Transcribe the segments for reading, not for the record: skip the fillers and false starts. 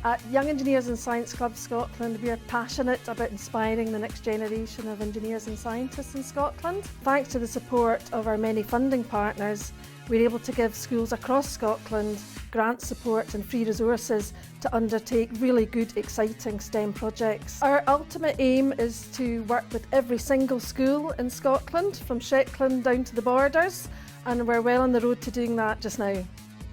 At Young Engineers and Science Club Scotland, we are passionate about inspiring the next generation of engineers and scientists in Scotland. Thanks to the support of our many funding partners, we're able to give schools across Scotland grant support and free resources to undertake really good, exciting STEM projects. Our ultimate aim is to work with every single school in Scotland, from Shetland down to the borders, and we're well on the road to doing that just now.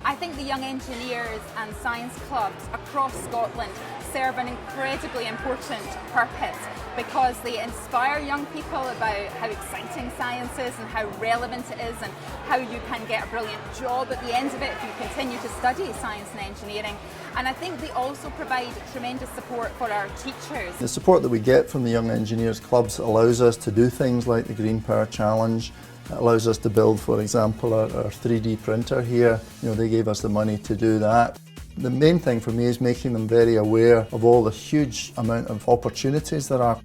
I think the Young Engineers and Science Clubs across Scotland serve an incredibly important purpose because they inspire young people about how exciting science is and how relevant it is and how you can get a brilliant job at the end of it if you continue to study science and engineering. And I think they also provide tremendous support for our teachers. The support that we get from the Young Engineers Clubs allows us to do things like the Green Power Challenge. It allows us to build, for example, our 3D printer here. They gave us the money to do that. The main thing for me is making them very aware of all the huge amount of opportunities there are.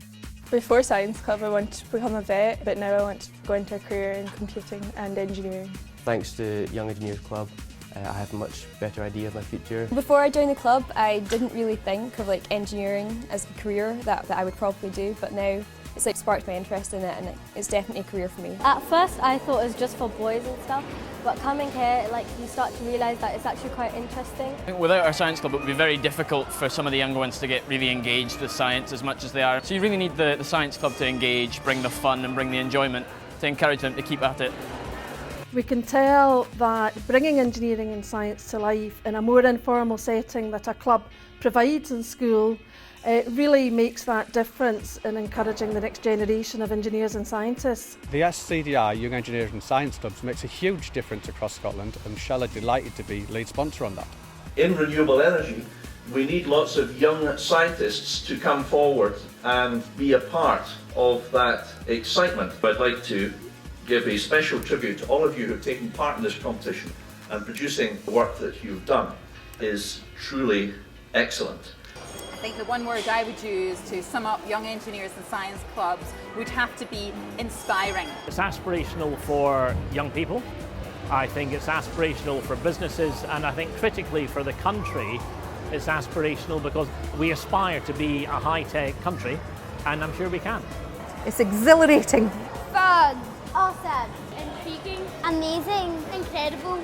Before Science Club I wanted to become a vet, but now I want to go into a career in computing and engineering. Thanks to Young Engineers Club, I have a much better idea of my future. Before I joined the club, I didn't really think of engineering as a career that I would probably do, but now it's sparked my interest in it, and it's definitely a career for me. At first I thought it was just for boys and stuff, but coming here, you start to realise that it's actually quite interesting. I think without our science club it would be very difficult for some of the younger ones to get really engaged with science as much as they are. So you really need the science club to engage, bring the fun and bring the enjoyment to encourage them to keep at it. We can tell that bringing engineering and science to life in a more informal setting that a club provides in school really makes that difference in encouraging the next generation of engineers and scientists. The SCDI, Young Engineers and Science Clubs, makes a huge difference across Scotland, and Shell are delighted to be lead sponsor on that. In renewable energy, we need lots of young scientists to come forward and be a part of that excitement. I'd like to give a special tribute to all of you who have taken part in this competition, and producing the work that you've done is truly excellent. I think the one word I would use to sum up Young Engineers and Science Clubs would have to be inspiring. It's aspirational for young people. I think it's aspirational for businesses, and I think critically for the country it's aspirational because we aspire to be a high-tech country, and I'm sure we can. It's exhilarating. Fun. Awesome. Intriguing. Amazing. Incredible.